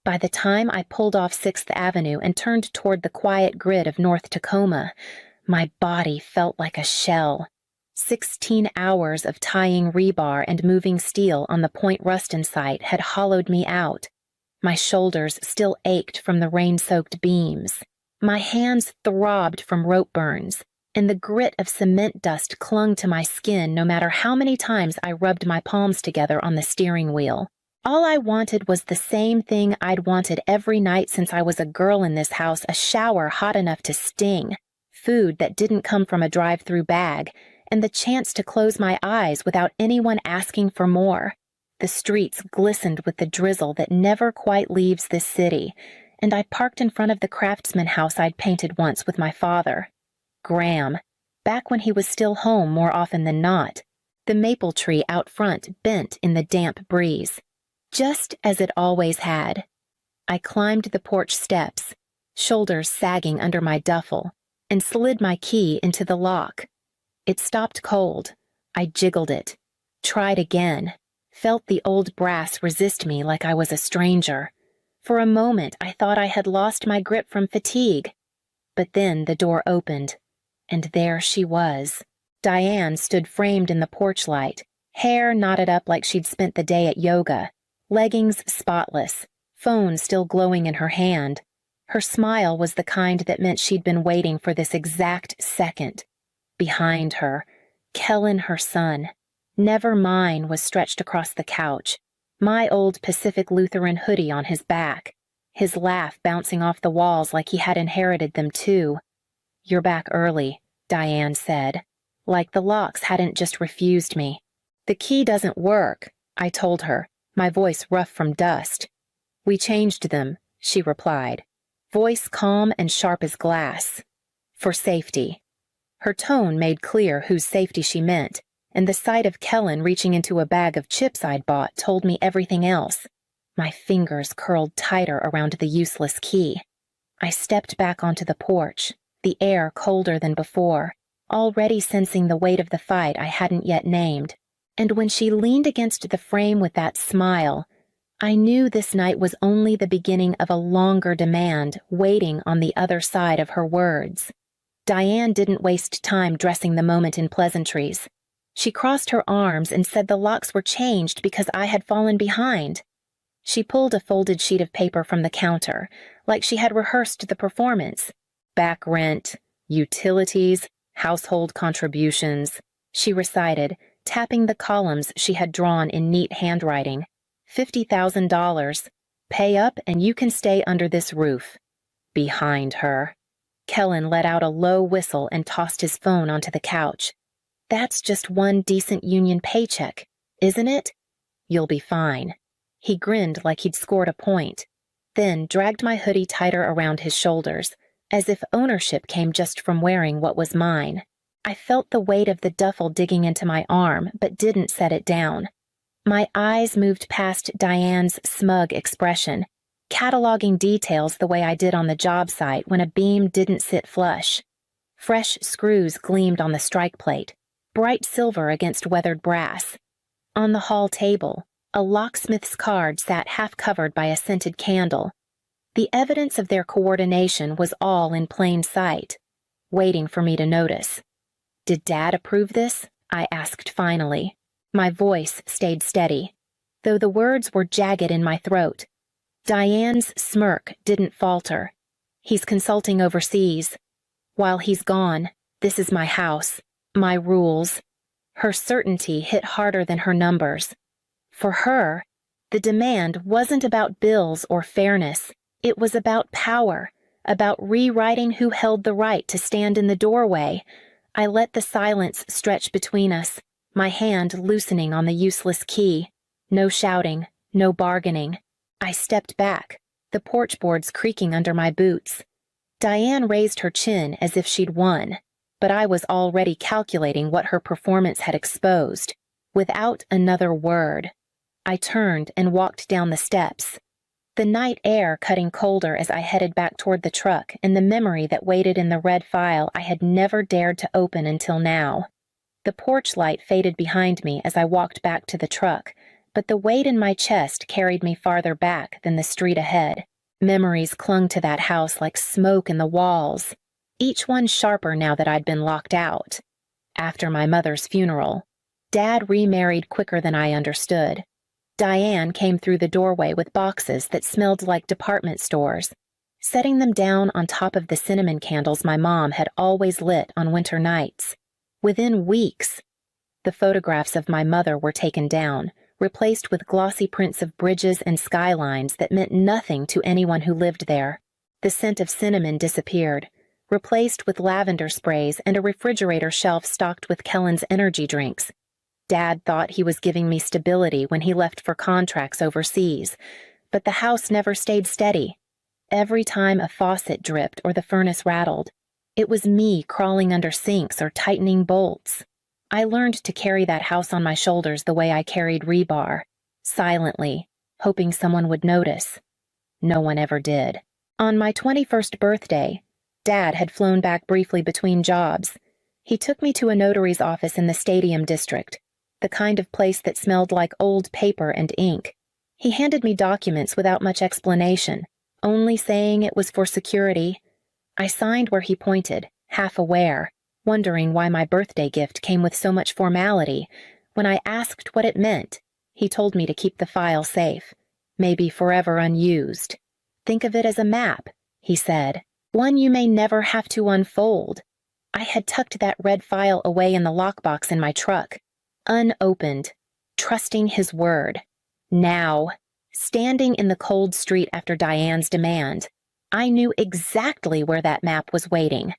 By the time I pulled off 6th Avenue and turned toward the quiet grid of North Tacoma, my body felt like a shell. 16 hours of tying rebar and moving steel on the Point Ruston site had hollowed me out. My shoulders still ached from the rain-soaked beams. My hands throbbed from rope burns, and the grit of cement dust clung to my skin no matter how many times I rubbed my palms together on the steering wheel. All I wanted was the same thing I'd wanted every night since I was a girl in this house, a shower hot enough to sting, food that didn't come from a drive-through bag, and the chance to close my eyes without anyone asking for more. The streets glistened with the drizzle that never quite leaves this city, and I parked in front of the craftsman house I'd painted once with my father. Graham, back when he was still home more often than not. The maple tree out front bent in the damp breeze, just as it always had. I climbed the porch steps, shoulders sagging under my duffel, and slid my key into the lock. It stopped cold. I jiggled it, tried again, felt the old brass resist me like I was a stranger. For a moment, I thought I had lost my grip from fatigue. But then the door opened, and there she was. Diane stood framed in the porch light, hair knotted up like she'd spent the day at yoga, leggings spotless, phone still glowing in her hand. Her smile was the kind that meant she'd been waiting for this exact second. Behind her, Kellen, her son, never mine, was stretched across the couch, my old Pacific Lutheran hoodie on his back, his laugh bouncing off the walls like he had inherited them too. "You're back early," Diane said, like the locks hadn't just refused me. "The key doesn't work," I told her, my voice rough from dust. "We changed them," she replied, voice calm and sharp as glass. "For safety." Her tone made clear whose safety she meant, and the sight of Kellen reaching into a bag of chips I'd bought told me everything else. My fingers curled tighter around the useless key. I stepped back onto the porch, the air colder than before, already sensing the weight of the fight I hadn't yet named. And when she leaned against the frame with that smile, I knew this night was only the beginning of a longer demand waiting on the other side of her words. Diane didn't waste time dressing the moment in pleasantries. She crossed her arms and said the locks were changed because I had fallen behind. She pulled a folded sheet of paper from the counter, like she had rehearsed the performance. "Back rent, utilities, household contributions," she recited, tapping the columns she had drawn in neat handwriting. $50,000. Pay up and you can stay under this roof. Behind her. Kellen let out a low whistle and tossed his phone onto the couch. "That's just one decent union paycheck, isn't it? You'll be fine." He grinned like he'd scored a point, then dragged my hoodie tighter around his shoulders, as if ownership came just from wearing what was mine. I felt the weight of the duffel digging into my arm, but didn't set it down. My eyes moved past Diane's smug expression, cataloging details the way I did on the job site when a beam didn't sit flush. Fresh screws gleamed on the strike plate, bright silver against weathered brass. On the hall table, a locksmith's card sat half-covered by a scented candle. The evidence of their coordination was all in plain sight, waiting for me to notice. "Did Dad approve this?" I asked finally. My voice stayed steady, though the words were jagged in my throat. Diane's smirk didn't falter. "He's consulting overseas. While he's gone, this is my house, my rules." Her certainty hit harder than her numbers. For her, the demand wasn't about bills or fairness. It was about power, about rewriting who held the right to stand in the doorway. I let the silence stretch between us, my hand loosening on the useless key. No shouting, no bargaining. I stepped back, the porch boards creaking under my boots. Diane raised her chin as if she'd won, but I was already calculating what her performance had exposed, without another word. I turned and walked down the steps, the night air cutting colder as I headed back toward the truck and the memory that waited in the red file I had never dared to open until now. The porch light faded behind me as I walked back to the truck, but the weight in my chest carried me farther back than the street ahead. Memories clung to that house like smoke in the walls, each one sharper now that I'd been locked out. After my mother's funeral, Dad remarried quicker than I understood. Diane came through the doorway with boxes that smelled like department stores, setting them down on top of the cinnamon candles my mom had always lit on winter nights. Within weeks, the photographs of my mother were taken down, replaced with glossy prints of bridges and skylines that meant nothing to anyone who lived there. The scent of cinnamon disappeared, replaced with lavender sprays and a refrigerator shelf stocked with Kellen's energy drinks. Dad thought he was giving me stability when he left for contracts overseas, but the house never stayed steady. Every time a faucet dripped or the furnace rattled, it was me crawling under sinks or tightening bolts. I learned to carry that house on my shoulders the way I carried rebar, silently, hoping someone would notice. No one ever did. On my 21st birthday, Dad had flown back briefly between jobs. He took me to a notary's office in the Stadium District, the kind of place that smelled like old paper and ink. He handed me documents without much explanation, only saying it was for security. I signed where he pointed, half aware, wondering why my birthday gift came with so much formality. When I asked what it meant, he told me to keep the file safe, maybe forever unused. Think of it as a map, he said, one you may never have to unfold. I had tucked that red file away in the lockbox in my truck, unopened, trusting his word. Now, standing in the cold street after Diane's demand, I knew exactly where that map was waiting.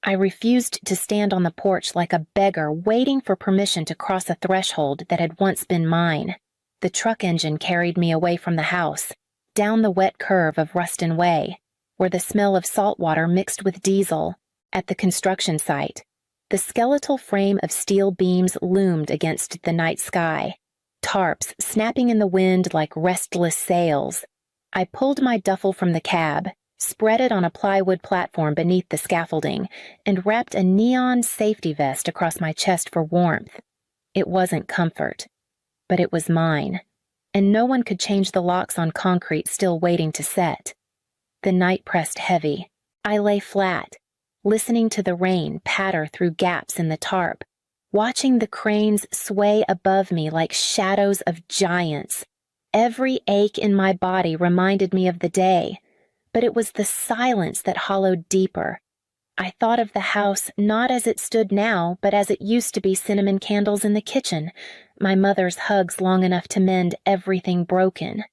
I refused to stand on the porch like a beggar waiting for permission to cross a threshold that had once been mine. The truck engine carried me away from the house, down the wet curve of Ruston Way, where the smell of salt water mixed with diesel. At the construction site, the skeletal frame of steel beams loomed against the night sky, tarps snapping in the wind like restless sails. I pulled my duffel from the cab, spread it on a plywood platform beneath the scaffolding, and wrapped a neon safety vest across my chest for warmth. It wasn't comfort, but it was mine, and no one could change the locks on concrete still waiting to set. The night pressed heavy. I lay flat, listening to the rain patter through gaps in the tarp, watching the cranes sway above me like shadows of giants. Every ache in my body reminded me of the day, but it was the silence that hollowed deeper. I thought of the house not as it stood now, but as it used to be cinnamon candles in the kitchen, my mother's hugs long enough to mend everything broken.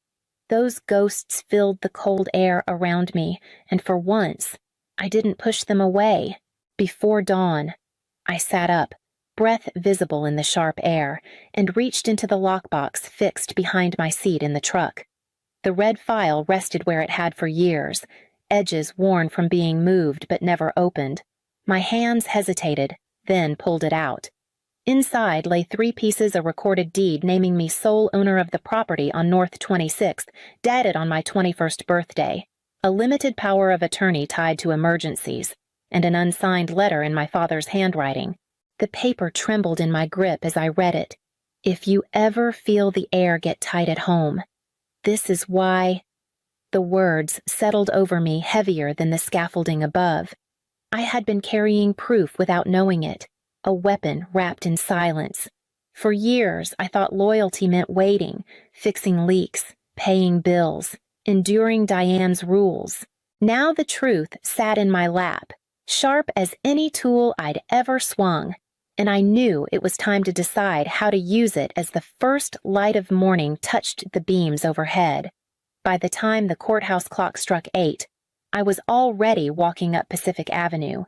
Those ghosts filled the cold air around me, and for once, I didn't push them away. Before dawn, I sat up, breath visible in the sharp air, and reached into the lockbox fixed behind my seat in the truck. The red file rested where it had for years, edges worn from being moved but never opened. My hands hesitated, then pulled it out. Inside lay 3 pieces of recorded deed naming me sole owner of the property on North 26th, dated on my 21st birthday, a limited power of attorney tied to emergencies, and an unsigned letter in my father's handwriting. The paper trembled in my grip as I read it. If you ever feel the air get tight at home, this is why. The words settled over me heavier than the scaffolding above. I had been carrying proof without knowing it, a weapon wrapped in silence. For years, I thought loyalty meant waiting, fixing leaks, paying bills, enduring Diane's rules. Now the truth sat in my lap, sharp as any tool I'd ever swung, and I knew it was time to decide how to use it as the first light of morning touched the beams overhead. By the time the courthouse clock struck 8, I was already walking up Pacific Avenue,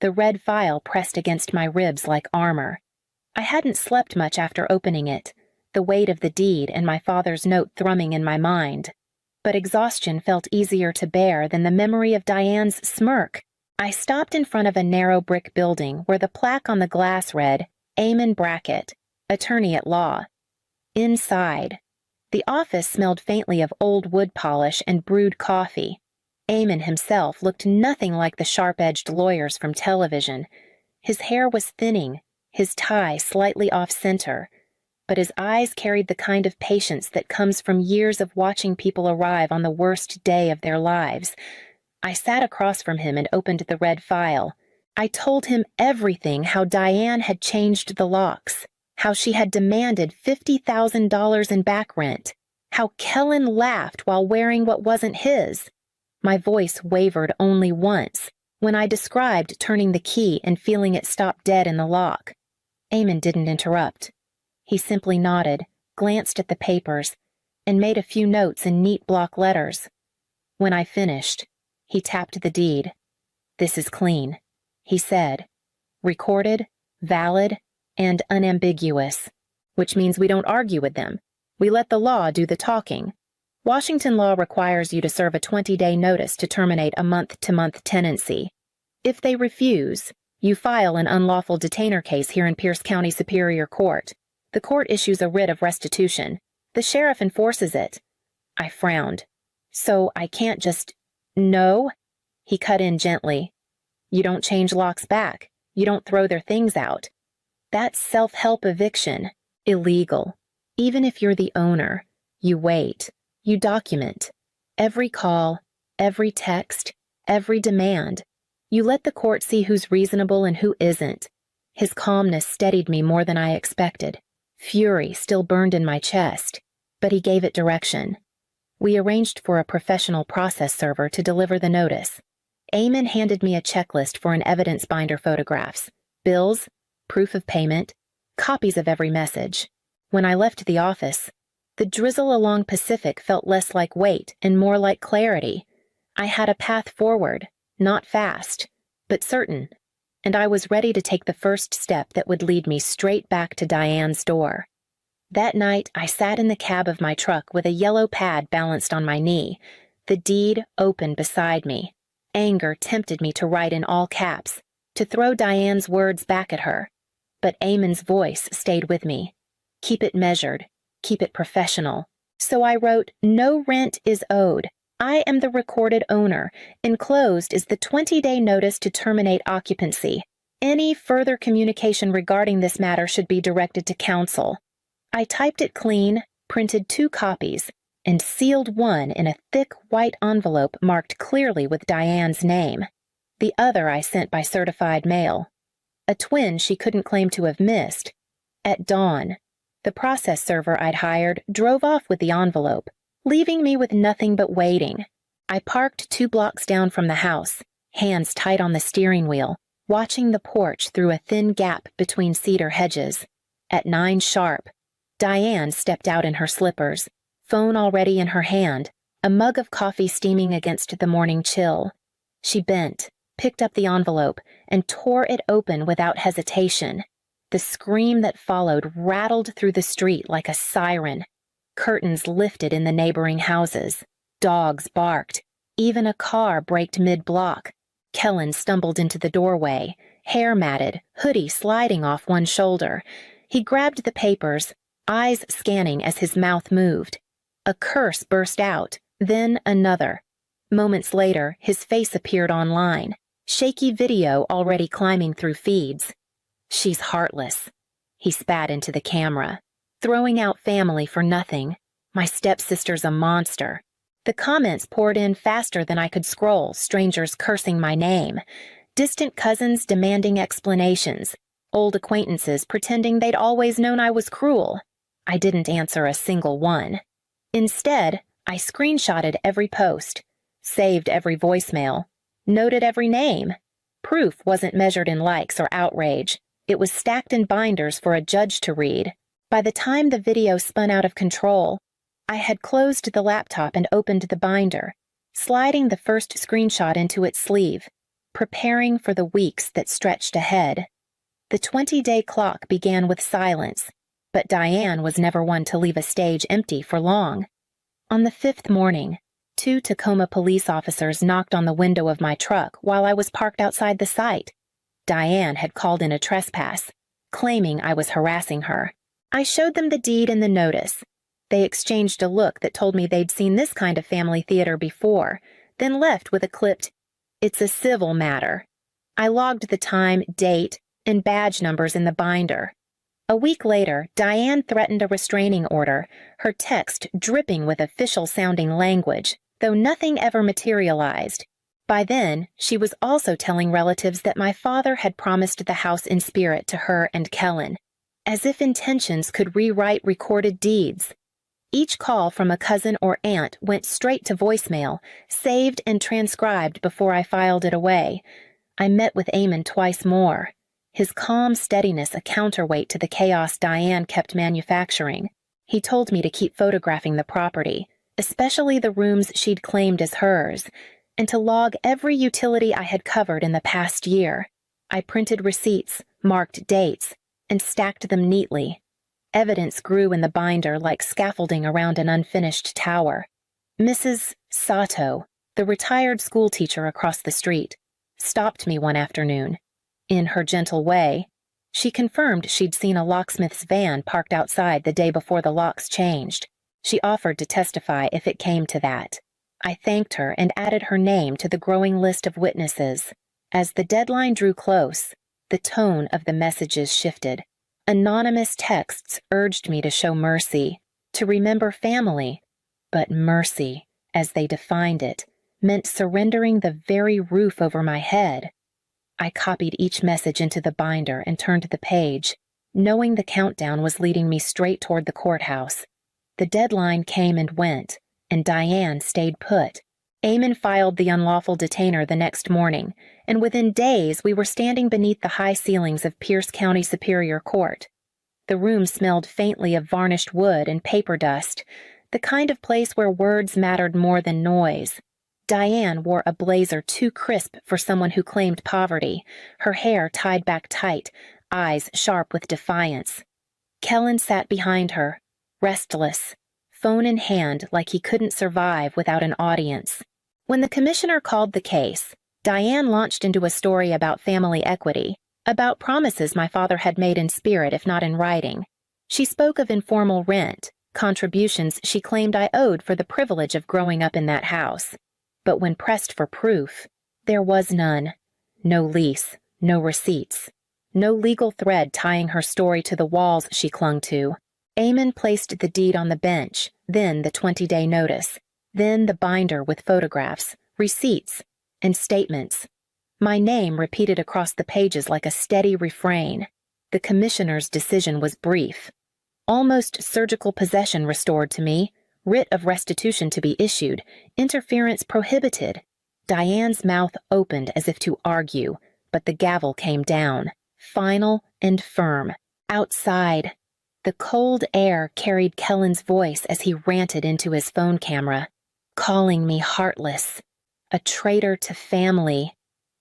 the red file pressed against my ribs like armor. I hadn't slept much after opening it, the weight of the deed and my father's note thrumming in my mind. But exhaustion felt easier to bear than the memory of Diane's smirk. I stopped in front of a narrow brick building where the plaque on the glass read, Eamon Brackett, Attorney at Law. Inside, the office smelled faintly of old wood polish and brewed coffee. Eamon himself looked nothing like the sharp-edged lawyers from television. His hair was thinning, his tie slightly off-center, but his eyes carried the kind of patience that comes from years of watching people arrive on the worst day of their lives. I sat across from him and opened the red file. I told him everything: how Diane had changed the locks, how she had demanded $50,000 in back rent, how Kellen laughed while wearing what wasn't his. My voice wavered only once, when I described turning the key and feeling it stop dead in the lock. Eamon didn't interrupt. He simply nodded, glanced at the papers, and made a few notes in neat block letters. When I finished, he tapped the deed. "This is clean," he said. "Recorded, valid, and unambiguous. Which means we don't argue with them. We let the law do the talking. Washington law requires you to serve a 20-day notice to terminate a month-to-month tenancy. If they refuse, you file an unlawful detainer case here in Pierce County Superior Court. The court issues a writ of restitution. The sheriff enforces it." I frowned. "So I can't just—" "No," he cut in gently. "You don't change locks back. You don't throw their things out. That's self-help eviction. Illegal. Even if you're the owner, you wait. You document. Every call, every text, every demand. You let the court see who's reasonable and who isn't." His calmness steadied me more than I expected. Fury still burned in my chest, but he gave it direction. We arranged for a professional process server to deliver the notice. Eamon handed me a checklist for an evidence binder: photographs, bills, proof of payment, copies of every message. When I left the office, the drizzle along Pacific felt less like weight and more like clarity. I had a path forward, not fast, but certain, and I was ready to take the first step that would lead me straight back to Diane's door. That night, I sat in the cab of my truck with a yellow pad balanced on my knee, the deed open beside me. Anger tempted me to write in all caps, to throw Diane's words back at her. But Eamon's voice stayed with me. Keep it measured. Keep it professional. So I wrote, "No rent is owed. I am the recorded owner. Enclosed is the 20-day notice to terminate occupancy. Any further communication regarding this matter should be directed to counsel." I typed it clean, printed 2 copies, and sealed one in a thick white envelope marked clearly with Diane's name. The other I sent by certified mail. A twin she couldn't claim to have missed. At dawn, the process server I'd hired drove off with the envelope, leaving me with nothing but waiting. I parked 2 blocks down from the house, hands tight on the steering wheel, watching the porch through a thin gap between cedar hedges. At 9 sharp, Diane stepped out in her slippers, phone already in her hand, a mug of coffee steaming against the morning chill. She bent, picked up the envelope, and tore it open without hesitation. The scream that followed rattled through the street like a siren. Curtains lifted in the neighboring houses. Dogs barked. Even a car braked mid-block. Kellen stumbled into the doorway, hair matted, hoodie sliding off one shoulder. He grabbed the papers, eyes scanning as his mouth moved. A curse burst out, then another. Moments later, his face appeared online, shaky video already climbing through feeds. "She's heartless," he spat into the camera. "Throwing out family for nothing. My stepsister's a monster." The comments poured in faster than I could scroll, strangers cursing my name. Distant cousins demanding explanations. Old acquaintances pretending they'd always known I was cruel. I didn't answer a single one. Instead, I screenshotted every post, saved every voicemail, noted every name. Proof wasn't measured in likes or outrage. It was stacked in binders for a judge to read. By the time the video spun out of control, I had closed the laptop and opened the binder, sliding the first screenshot into its sleeve, preparing for the weeks that stretched ahead. The 20-day clock began with silence, but Diane was never one to leave a stage empty for long. On the 5th morning, 2 Tacoma police officers knocked on the window of my truck while I was parked outside the site. Diane had called in a trespass, claiming I was harassing her. I showed them the deed and the notice. They exchanged a look that told me they'd seen this kind of family theater before, then left with a clipped, "It's a civil matter." I logged the time, date, and badge numbers in the binder. A week later, Diane threatened a restraining order, her text dripping with official-sounding language, though nothing ever materialized. By then, she was also telling relatives that my father had promised the house in spirit to her and Kellen, as if intentions could rewrite recorded deeds. Each call from a cousin or aunt went straight to voicemail, saved and transcribed before I filed it away. I met with Eamon twice more, his calm steadiness a counterweight to the chaos Diane kept manufacturing. He told me to keep photographing the property, especially the rooms she'd claimed as hers, and to log every utility I had covered in the past year. I printed receipts, marked dates, and stacked them neatly. Evidence grew in the binder like scaffolding around an unfinished tower. Mrs. Sato, the retired schoolteacher across the street, stopped me one afternoon. In her gentle way, she confirmed she'd seen a locksmith's van parked outside the day before the locks changed. She offered to testify if it came to that. I thanked her and added her name to the growing list of witnesses. As the deadline drew close, the tone of the messages shifted. Anonymous texts urged me to show mercy, to remember family, but mercy, as they defined it, meant surrendering the very roof over my head. I copied each message into the binder and turned the page, knowing the countdown was leading me straight toward the courthouse. The deadline came and went, and Diane stayed put. Eamon filed the unlawful detainer the next morning, and within days we were standing beneath the high ceilings of Pierce County Superior Court. The room smelled faintly of varnished wood and paper dust, the kind of place where words mattered more than noise. Diane wore a blazer too crisp for someone who claimed poverty, her hair tied back tight, eyes sharp with defiance. Kellen sat behind her, restless, phone in hand like he couldn't survive without an audience. When the commissioner called the case, Diane launched into a story about family equity, about promises my father had made in spirit if not in writing. She spoke of informal rent, contributions she claimed I owed for the privilege of growing up in that house. But when pressed for proof, there was none. No lease, no receipts, no legal thread tying her story to the walls she clung to. Eamon placed the deed on the bench, then the 20-day notice, then the binder with photographs, receipts, and statements. My name repeated across the pages like a steady refrain. The commissioner's decision was brief. Almost surgical possession restored to me, writ of restitution to be issued, interference prohibited. Diane's mouth opened as if to argue, but the gavel came down, final and firm. Outside, the cold air carried Kellen's voice as he ranted into his phone camera, calling me heartless, a traitor to family.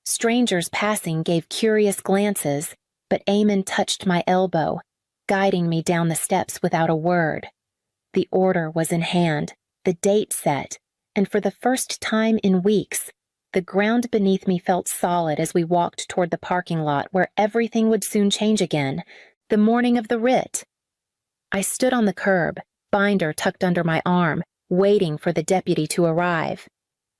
Strangers passing gave curious glances, but Eamon touched my elbow, guiding me down the steps without a word. The order was in hand, the date set, and for the first time in weeks, the ground beneath me felt solid as we walked toward the parking lot where everything would soon change again, the morning of the writ. I stood on the curb, binder tucked under my arm, waiting for the deputy to arrive.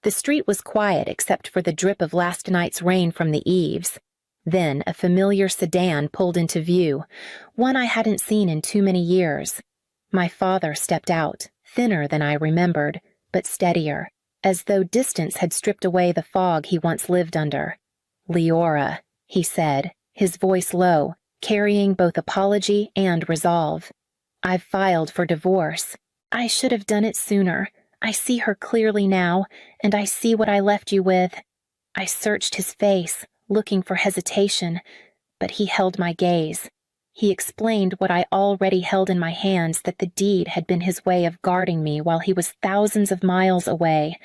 The street was quiet except for the drip of last night's rain from the eaves. Then a familiar sedan pulled into view, one I hadn't seen in too many years. My father stepped out, thinner than I remembered, but steadier, as though distance had stripped away the fog he once lived under. "Leora," he said, his voice low, carrying both apology and resolve. "I've filed for divorce. I should have done it sooner. I see her clearly now, and I see what I left you with." I searched his face, looking for hesitation, but he held my gaze. He explained what I already held in my hands, that the deed had been his way of guarding me while he was thousands of miles away.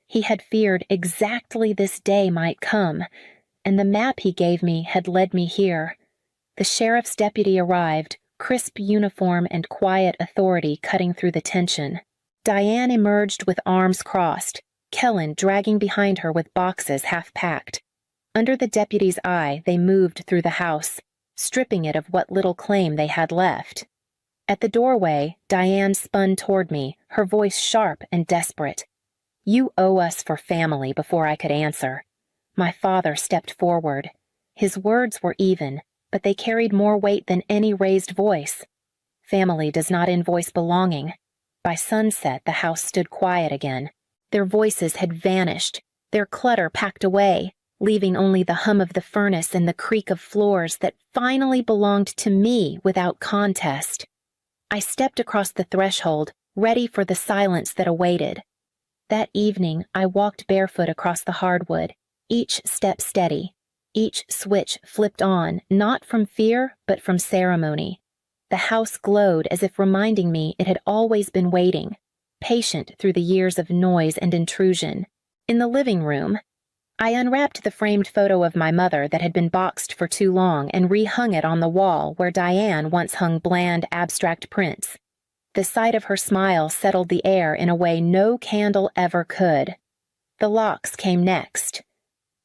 He had feared exactly this day might come, and the map he gave me had led me here. The sheriff's deputy arrived, crisp uniform and quiet authority cutting through the tension. Diane emerged with arms crossed, Kellen dragging behind her with boxes half-packed. Under the deputy's eye, they moved through the house, stripping it of what little claim they had left. At the doorway, Diane spun toward me, her voice sharp and desperate. "You owe us for family," before I could answer. My father stepped forward. His words were even, but they carried more weight than any raised voice. Family does not invoice belonging. By sunset, the house stood quiet again. Their voices had vanished, their clutter packed away, leaving only the hum of the furnace and the creak of floors that finally belonged to me without contest. I stepped across the threshold, ready for the silence that awaited. That evening, I walked barefoot across the hardwood, each step steady, each switch flipped on, not from fear, but from ceremony. The house glowed as if reminding me it had always been waiting, patient through the years of noise and intrusion. In the living room, I unwrapped the framed photo of my mother that had been boxed for too long and rehung it on the wall where Diane once hung bland, abstract prints. The sight of her smile settled the air in a way no candle ever could. The locks came next.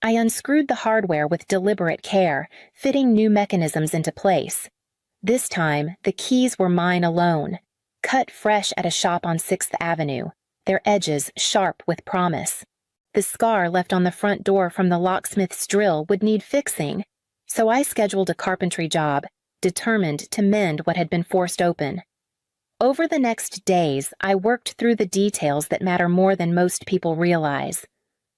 I unscrewed the hardware with deliberate care, fitting new mechanisms into place. This time, the keys were mine alone, cut fresh at a shop on 6th Avenue, their edges sharp with promise. The scar left on the front door from the locksmith's drill would need fixing, so I scheduled a carpentry job, determined to mend what had been forced open. Over the next days, I worked through the details that matter more than most people realize.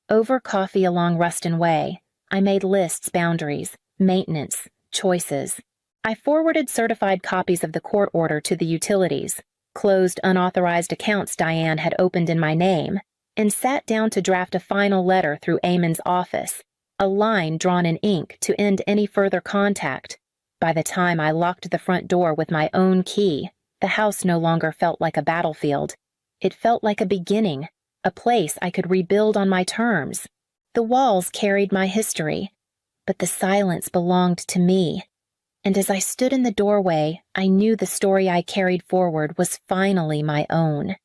Over coffee along Ruston Way, I made lists, boundaries, maintenance, choices. I forwarded certified copies of the court order to the utilities, closed unauthorized accounts Diane had opened in my name, and sat down to draft a final letter through Eamon's office, a line drawn in ink to end any further contact. By the time I locked the front door with my own key, the house no longer felt like a battlefield. It felt like a beginning, a place I could rebuild on my terms. The walls carried my history, but the silence belonged to me. And as I stood in the doorway, I knew the story I carried forward was finally my own.